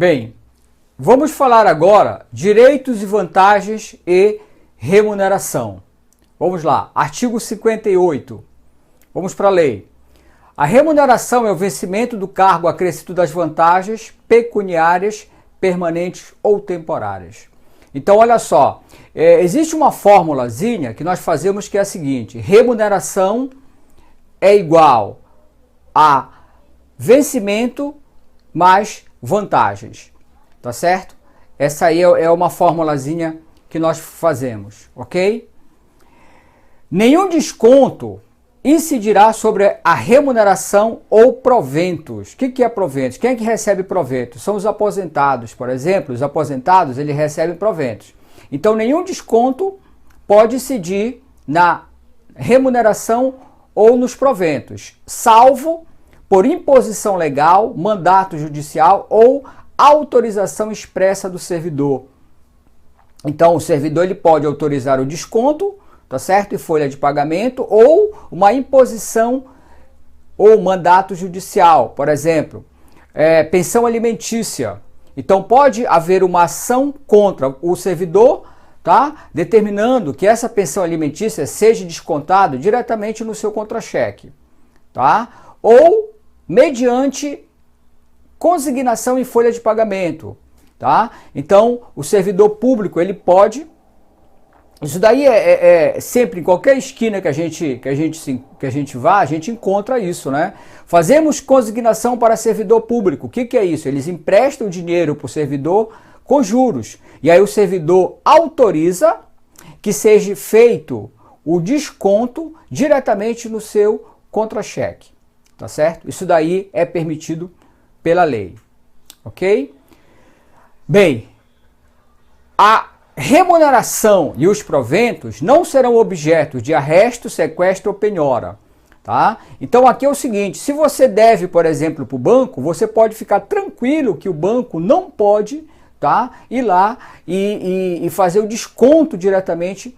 Bem, vamos falar agora direitos e vantagens e remuneração. Vamos lá, artigo 58. Vamos para a lei. A remuneração é o vencimento do cargo acrescido das vantagens pecuniárias, permanentes ou temporárias. Então, olha só, existe uma formulazinha que nós fazemos que é a seguinte: remuneração é igual a vencimento mais vantagens, tá certo? Essa aí é uma formulazinha que nós fazemos, ok? Nenhum desconto incidirá sobre a remuneração ou proventos. O que é proventos? Quem é que recebe proventos? São os aposentados, por exemplo. Os aposentados, eles recebem proventos. Então, nenhum desconto pode incidir na remuneração ou nos proventos, salvo por imposição legal, mandato judicial ou autorização expressa do servidor. Então, o servidor ele pode autorizar o desconto, tá certo? E folha de pagamento, ou uma imposição ou mandato judicial, por exemplo, pensão alimentícia. Então pode haver uma ação contra o servidor, tá? Determinando que essa pensão alimentícia seja descontada diretamente no seu contra-cheque, tá? Ou mediante consignação em folha de pagamento, tá? Então o servidor público ele pode. Isso daí sempre, em qualquer esquina que a gente vá, a gente encontra isso, né? Fazemos consignação para servidor público. O que é isso? Eles emprestam dinheiro para o servidor com juros. E aí o servidor autoriza que seja feito o desconto diretamente no seu contra-cheque, tá certo? Isso daí é permitido pela lei, ok? Bem, a remuneração e os proventos não serão objetos de arresto, sequestro ou penhora, tá? Então aqui é o seguinte: se você deve, por exemplo, para o banco, você pode ficar tranquilo que o banco não pode, tá, ir lá e fazer o desconto diretamente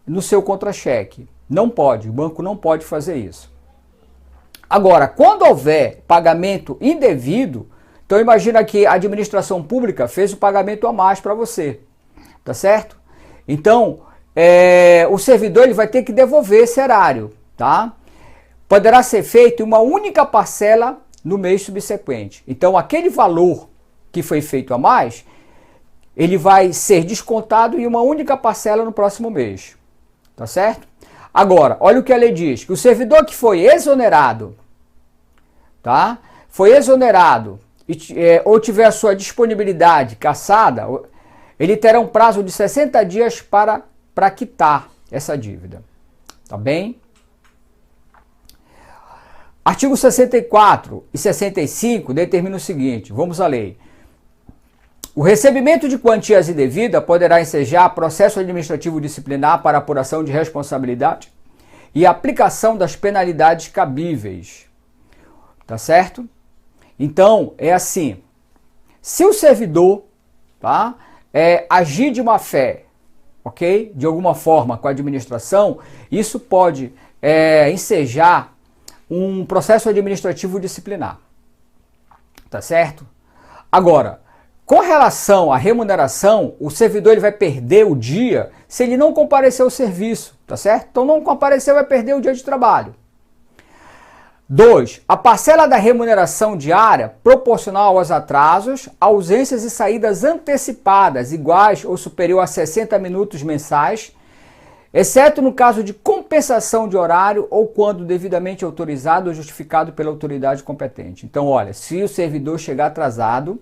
no seu contra-cheque. Não pode, o banco não pode fazer isso. Agora, quando houver pagamento indevido, então imagina que a administração pública fez o pagamento a mais para você. Tá certo? Então, o servidor ele vai ter que devolver esse erário, tá? Poderá ser feito em uma única parcela no mês subsequente. Então, aquele valor que foi feito a mais, ele vai ser descontado em uma única parcela no próximo mês. Tá certo? Agora, olha o que a lei diz, que o servidor que foi exonerado, tá? Foi exonerado ou tiver a sua disponibilidade cassada, ele terá um prazo de 60 dias para quitar essa dívida. Tá bem? Artigo 64 e 65 determinam o seguinte, vamos à lei. O recebimento de quantias indevida poderá ensejar processo administrativo disciplinar para apuração de responsabilidade e aplicação das penalidades cabíveis. Tá certo? Então, é assim, se o servidor, tá, agir de má fé, ok? De alguma forma com a administração, isso pode ensejar um processo administrativo disciplinar, tá certo? Agora, com relação à remuneração, o servidor ele vai perder o dia se ele não comparecer ao serviço, tá certo? Então não comparecer, vai perder o dia de trabalho. 2. A parcela da remuneração diária proporcional aos atrasos, ausências e saídas antecipadas iguais ou superior a 60 minutos mensais, exceto no caso de compensação de horário ou quando devidamente autorizado ou justificado pela autoridade competente. Então, olha, se o servidor chegar atrasado,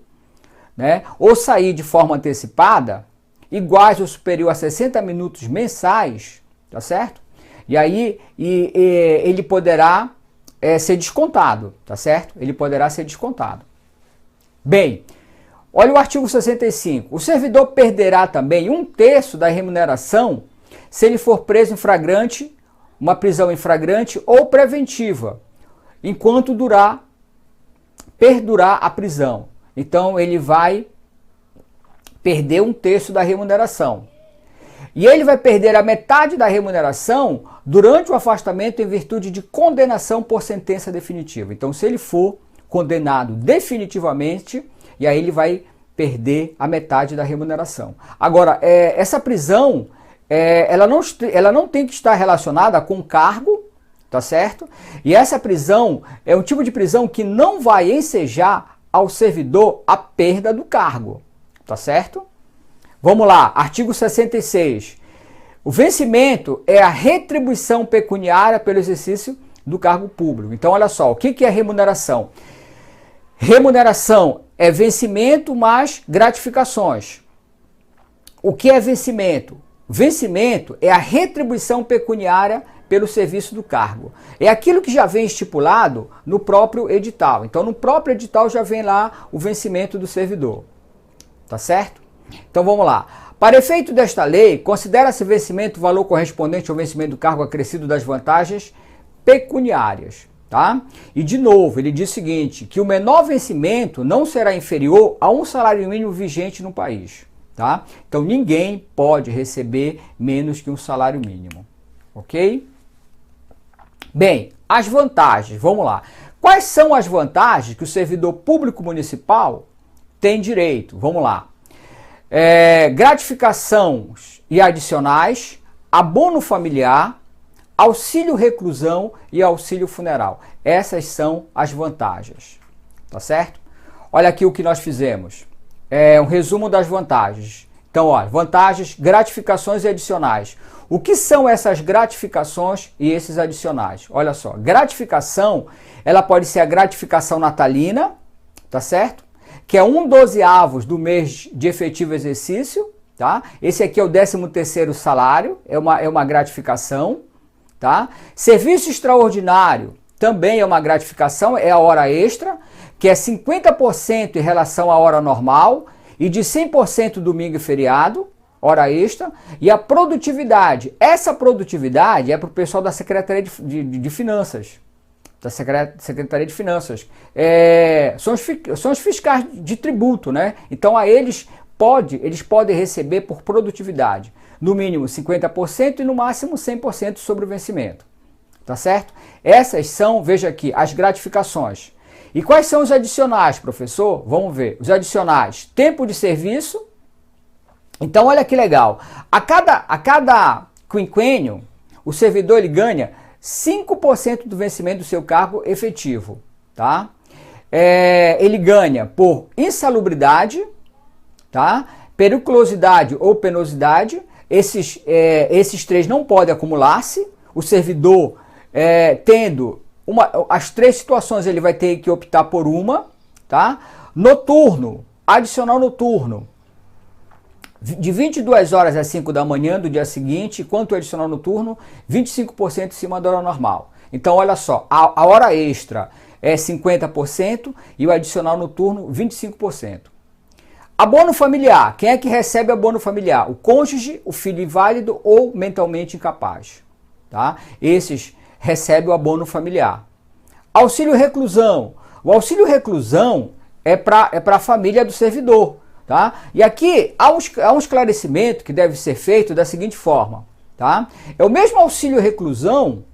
né, ou sair de forma antecipada, iguais ou superior a 60 minutos mensais, tá certo? E aí ele poderá ser descontado, tá certo? Ele poderá ser descontado. Bem, olha o artigo 65. O servidor perderá também 1/3 da remuneração se ele for preso em flagrante, uma prisão em flagrante ou preventiva, enquanto perdurar a prisão. Então ele vai perder 1/3 da remuneração. E ele vai perder a metade da remuneração durante o afastamento em virtude de condenação por sentença definitiva. Então, se ele for condenado definitivamente, e aí ele vai perder a metade da remuneração. Agora, essa prisão, ela não tem que estar relacionada com cargo, tá certo? E essa prisão é um tipo de prisão que não vai ensejar ao servidor a perda do cargo, tá certo? Vamos lá, artigo 66. O vencimento é a retribuição pecuniária pelo exercício do cargo público. Então, olha só, o que é remuneração? Remuneração é vencimento mais gratificações. O que é vencimento? Vencimento é a retribuição pecuniária pelo serviço do cargo. É aquilo que já vem estipulado no próprio edital. Então, no próprio edital já vem lá o vencimento do servidor. Tá certo? Então, vamos lá. Para efeito desta lei, considera-se vencimento o valor correspondente ao vencimento do cargo acrescido das vantagens pecuniárias. Tá? E, de novo, ele diz o seguinte, que o menor vencimento não será inferior a um salário mínimo vigente no país. Tá? Então, ninguém pode receber menos que um salário mínimo. Ok? Bem, as vantagens, vamos lá. Quais são as vantagens que o servidor público municipal tem direito? Vamos lá. Gratificações e adicionais, abono familiar, auxílio reclusão e auxílio funeral. Essas são as vantagens, tá certo? Olha aqui o que nós fizemos. Um resumo das vantagens. Então, olha, vantagens, gratificações e adicionais. O que são essas gratificações e esses adicionais? Olha só, gratificação, ela pode ser a gratificação natalina, tá certo? Que é 1/12 do mês de efetivo exercício, tá? Esse aqui é o 13º salário, é uma gratificação, tá? Serviço extraordinário também é uma gratificação, é a hora extra, que é 50% em relação à hora normal e de 100% domingo e feriado, hora extra. E a produtividade, essa produtividade é para o pessoal da Secretaria de Finanças, da Secretaria de Finanças, são os fiscais de tributo, né? Então eles podem receber por produtividade, no mínimo 50% e no máximo 100% sobre o vencimento, tá certo? Essas são, veja aqui, as gratificações. E quais são os adicionais, professor? Vamos ver. Os adicionais, tempo de serviço. Então olha que legal, a cada quinquênio, o servidor ele ganha 5% do vencimento do seu cargo efetivo, tá? Ele ganha por insalubridade, tá? Periculosidade ou penosidade. Esses três não podem acumular-se. O servidor, tendo as três situações, ele vai ter que optar por uma, tá? Noturno, adicional noturno, de 22 horas às 5 da manhã do dia seguinte, quanto o adicional noturno, 25% em cima da hora normal. Então, olha só, a hora extra é 50% e o adicional noturno, 25%. Abono familiar. Quem é que recebe abono familiar? O cônjuge, o filho inválido ou mentalmente incapaz. Tá? Esses recebem o abono familiar. Auxílio reclusão. O auxílio reclusão é para a família do servidor. Tá? E aqui há um esclarecimento que deve ser feito da seguinte forma. Tá? É o mesmo auxílio reclusão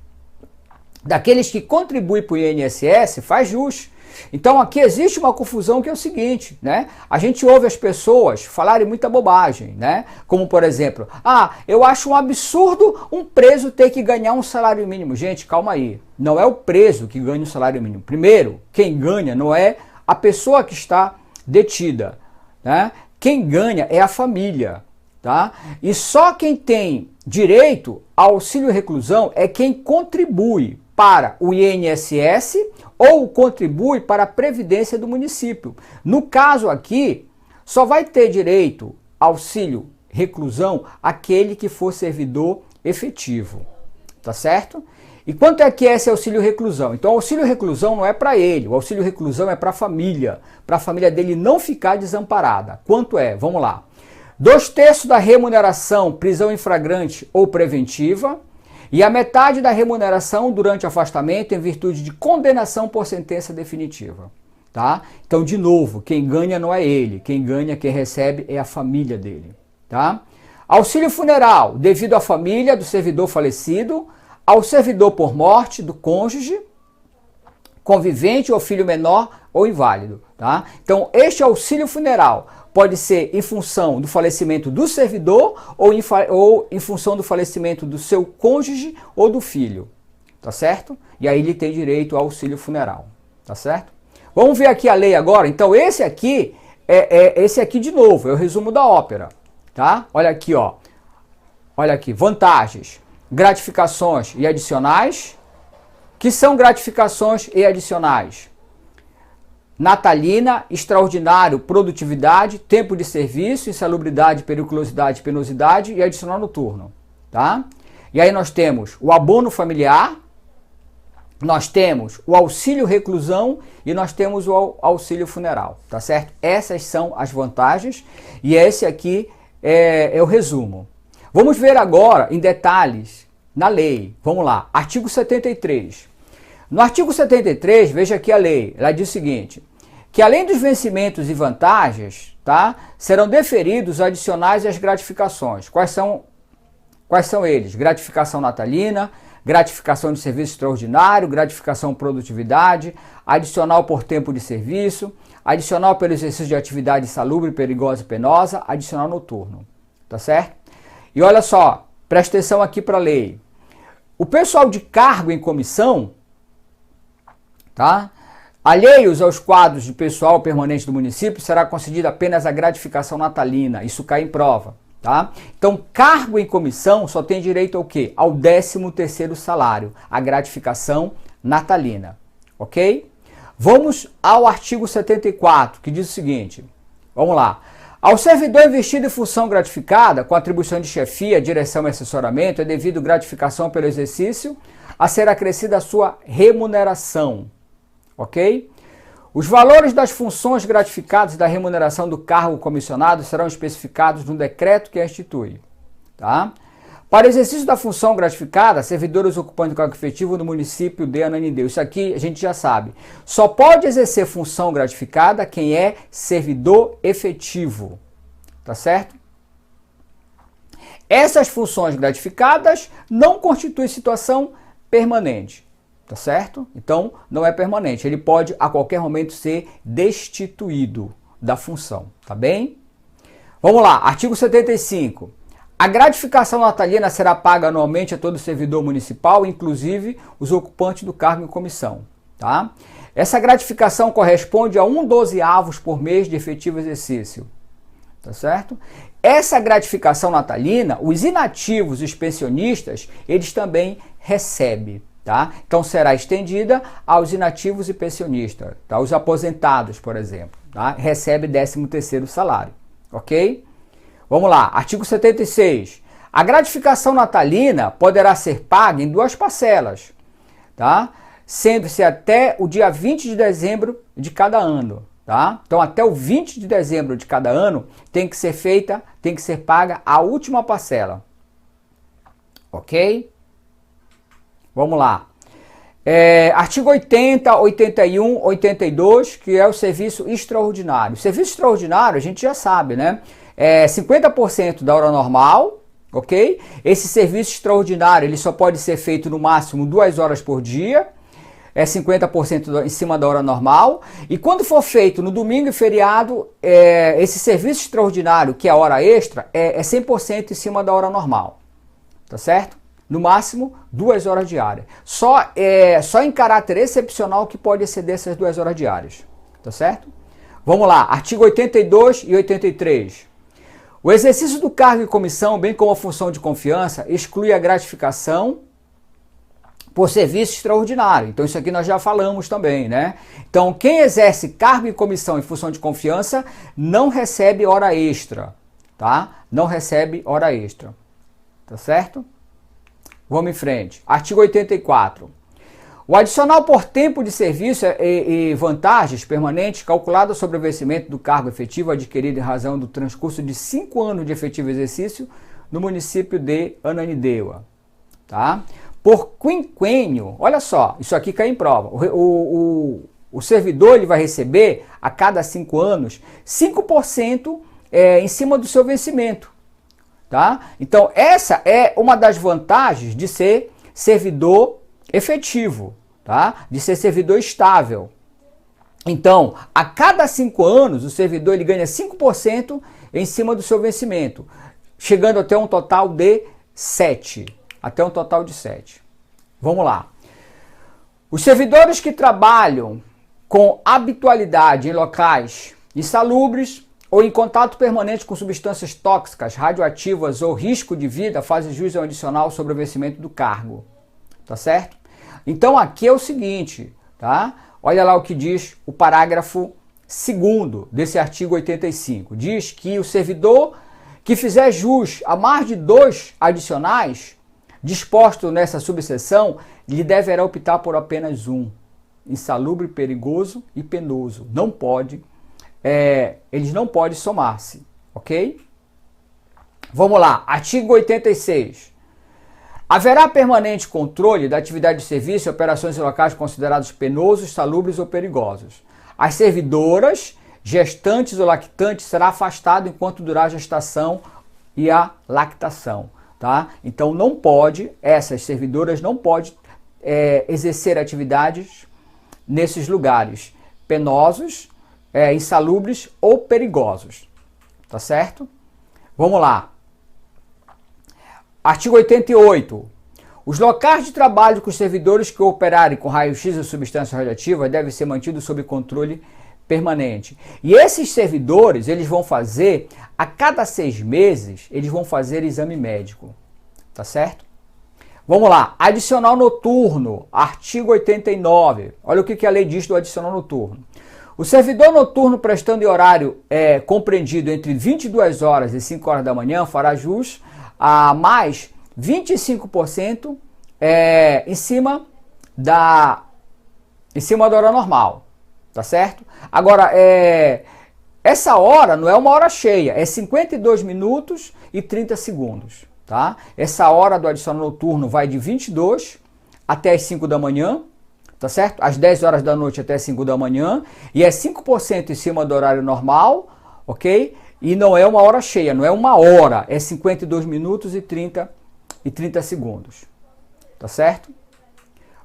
daqueles que contribuem para o INSS, faz jus. Então aqui existe uma confusão que é o seguinte, né? A gente ouve as pessoas falarem muita bobagem, né? Como por exemplo, eu acho um absurdo um preso ter que ganhar um salário mínimo. Gente, calma aí. Não é o preso que ganha um salário mínimo. Primeiro, quem ganha não é a pessoa que está detida, né? Quem ganha é a família, tá? E só quem tem direito ao auxílio reclusão é quem contribui para o INSS ou contribui para a Previdência do município. No caso aqui, só vai ter direito ao auxílio reclusão aquele que for servidor efetivo, tá certo? E quanto é que é esse auxílio reclusão? Então, o auxílio reclusão não é para ele, o auxílio reclusão é para a família dele não ficar desamparada. Quanto é? Vamos lá. 2/3 da remuneração, prisão em flagrante ou preventiva, e a metade da remuneração durante afastamento em virtude de condenação por sentença definitiva. Tá? Então, de novo, quem ganha não é ele, quem ganha, quem recebe é a família dele. Tá? Auxílio funeral, devido à família do servidor falecido, ao servidor por morte do cônjuge, convivente ou filho menor ou inválido. Tá? Então, este auxílio funeral pode ser em função do falecimento do servidor ou em função do falecimento do seu cônjuge ou do filho. Tá certo? E aí ele tem direito ao auxílio funeral. Tá certo? Vamos ver aqui a lei agora. Então, esse aqui de novo, é o resumo da ópera. Tá? Olha aqui, ó. Olha aqui, vantagens, gratificações e adicionais. Que são gratificações e adicionais? Natalina, extraordinário, produtividade, tempo de serviço, insalubridade, periculosidade, penosidade e adicional noturno. Tá? E aí nós temos o abono familiar, nós temos o auxílio reclusão e nós temos o auxílio funeral. Tá certo? Essas são as vantagens e esse aqui é o resumo. Vamos ver agora em detalhes na lei. Vamos lá, artigo 73. No artigo 73, veja aqui a lei, ela diz o seguinte, que além dos vencimentos e vantagens, tá, serão deferidos adicionais e as gratificações. Quais são eles? Gratificação natalina, gratificação de serviço extraordinário, gratificação produtividade, adicional por tempo de serviço, adicional pelo exercício de atividade insalubre, perigosa e penosa, adicional noturno. Tá certo? E olha só, presta atenção aqui para a lei. O pessoal de cargo em comissão, tá? Alheios aos quadros de pessoal permanente do município, será concedida apenas a gratificação natalina. Isso cai em prova. Tá? Então, cargo em comissão só tem direito ao quê? Ao 13º salário, a gratificação natalina. Ok? Vamos ao artigo 74, que diz o seguinte. Vamos lá. Ao servidor investido em função gratificada, com atribuição de chefia, direção e assessoramento, é devido gratificação pelo exercício, a ser acrescida a sua remuneração. Ok? Os valores das funções gratificadas e da remuneração do cargo comissionado serão especificados no decreto que a institui. Tá? Para o exercício da função gratificada, servidores ocupantes do cargo efetivo no município de Ananindeua. Isso aqui a gente já sabe. Só pode exercer função gratificada quem é servidor efetivo. Tá certo? Essas funções gratificadas não constituem situação permanente. Tá certo? Então, não é permanente. Ele pode, a qualquer momento, ser destituído da função. Tá bem? Vamos lá. Artigo 75. A gratificação natalina será paga anualmente a todo servidor municipal, inclusive os ocupantes do cargo em comissão. Tá? Essa gratificação corresponde a 1/12 por mês de efetivo exercício. Tá certo? Essa gratificação natalina, os inativos e os pensionistas, eles também recebem. Tá? Então será estendida aos inativos e pensionistas, tá? Os aposentados, por exemplo, tá? Recebe 13º salário, ok? Vamos lá, artigo 76. A gratificação natalina poderá ser paga em 2 parcelas, tá? Sendo-se até o dia 20 de dezembro de cada ano, tá? Então até o 20 de dezembro de cada ano tem que ser paga a última parcela, ok? Vamos lá. Artigo 80, 81, 82, que é o serviço extraordinário. O serviço extraordinário, a gente já sabe, né? É 50% da hora normal, ok? Esse serviço extraordinário, ele só pode ser feito no máximo 2 horas por dia. É 50% em cima da hora normal. E quando for feito no domingo e feriado, esse serviço extraordinário, que é a hora extra, é 100% em cima da hora normal. Tá certo? No máximo, 2 horas diárias. Só em caráter excepcional que pode exceder essas 2 horas diárias. Tá certo? Vamos lá, artigo 82 e 83. O exercício do cargo e comissão, bem como a função de confiança, exclui a gratificação por serviço extraordinário. Então isso aqui nós já falamos também, né? Então quem exerce cargo e comissão em função de confiança não recebe hora extra, tá? Não recebe hora extra. Tá certo? Vamos em frente. Artigo 84. O adicional por tempo de serviço e vantagens permanentes calculado sobre o vencimento do cargo efetivo adquirido em razão do transcurso de 5 anos de efetivo exercício no município de Ananindeua. Tá? Por quinquênio, olha só, isso aqui cai em prova. O servidor ele vai receber a cada 5 anos 5% em cima do seu vencimento. Tá? Então, essa é uma das vantagens de ser servidor efetivo, tá? De ser servidor estável. Então, a cada 5 anos, o servidor ele ganha 5% em cima do seu vencimento, chegando até um total de 7. Até um total de 7. Vamos lá. Os servidores que trabalham com habitualidade em locais insalubres ou em contato permanente com substâncias tóxicas, radioativas ou risco de vida fazem jus adicional sobre o vencimento do cargo. Tá certo? Então aqui é o seguinte, tá? Olha lá o que diz o parágrafo 2º desse artigo 85. Diz que o servidor que fizer jus a mais de 2 adicionais disposto nessa subseção, lhe deverá optar por apenas um: insalubre, perigoso e penoso. Não pode, eles não podem somar-se, ok? Vamos lá, artigo 86. Haverá permanente controle da atividade de serviço e operações em locais considerados penosos, salubres ou perigosos. As servidoras, gestantes ou lactantes será afastado enquanto durar a gestação e a lactação. Tá? Então não pode, essas servidoras não podem exercer atividades nesses lugares penosos, insalubres ou perigosos. Tá certo? Vamos lá. Artigo 88. Os locais de trabalho com os servidores que operarem com raio-x ou substância radioativa devem ser mantidos sob controle permanente. E esses servidores, eles vão fazer, a cada 6 meses, eles vão fazer exame médico. Tá certo? Vamos lá. Adicional noturno, artigo 89. Olha o que a lei diz do adicional noturno. O servidor noturno prestando em horário compreendido entre 22 horas e 5 horas da manhã fará jus a mais 25% em cima da hora normal. Tá certo? Agora, essa hora não é uma hora cheia, é 52 minutos e 30 segundos. Tá? Essa hora do adicional noturno vai de 22 até as 5 da manhã, tá certo? Às 10 horas da noite até as 5 da manhã, e é 5% em cima do horário normal, ok? E não é uma hora cheia, não é uma hora, é 52 minutos e 30 segundos. Tá certo?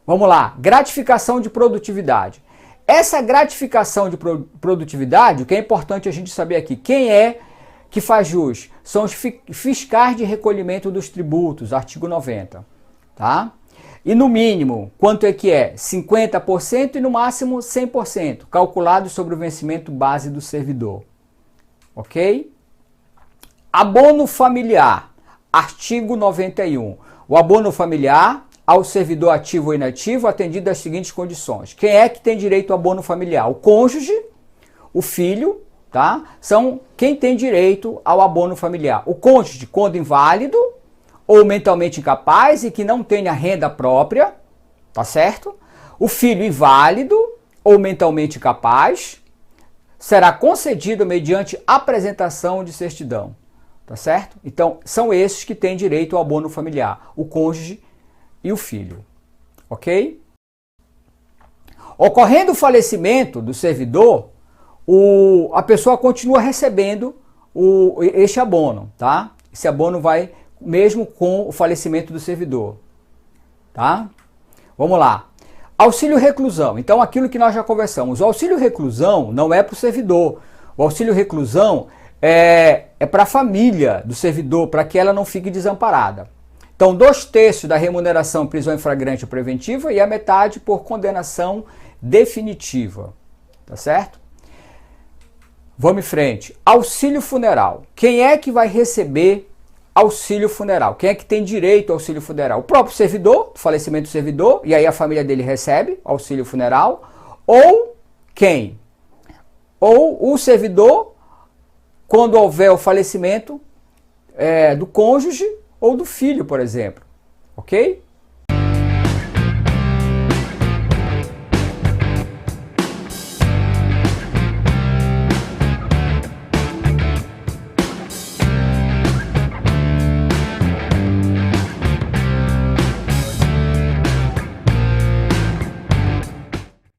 Vamos lá, gratificação de produtividade. Essa gratificação de produtividade, o que é importante a gente saber aqui, quem é que faz jus? São os fiscais de recolhimento dos tributos, artigo 90. Tá? E no mínimo, quanto é que é? 50% e no máximo 100%, calculado sobre o vencimento base do servidor. Ok? Abono familiar, artigo 91. O abono familiar ao servidor ativo ou inativo, atendido às seguintes condições. Quem é que tem direito ao abono familiar? O cônjuge, o filho, tá? São quem tem direito ao abono familiar. O cônjuge, quando inválido ou mentalmente incapaz e que não tenha renda própria, tá certo? O filho inválido ou mentalmente incapaz será concedido mediante apresentação de certidão, tá certo? Então, são esses que têm direito ao abono familiar, o cônjuge e o filho, ok? Ocorrendo o falecimento do servidor, a pessoa continua recebendo este abono, tá? Esse abono vai mesmo com o falecimento do servidor, tá? Vamos lá. Auxílio reclusão. Então, aquilo que nós já conversamos. O auxílio reclusão não é para o servidor. O auxílio reclusão é para a família do servidor, para que ela não fique desamparada. Então, 2/3 da remuneração em prisão em flagrante preventiva e a metade por condenação definitiva. Tá certo? Vamos em frente. Auxílio funeral. Quem é que vai receber auxílio funeral? Quem é que tem direito ao auxílio funeral? O próprio servidor, o falecimento do servidor, e aí a família dele recebe auxílio funeral, ou quem? Ou o servidor, quando houver o falecimento do cônjuge ou do filho, por exemplo. Ok?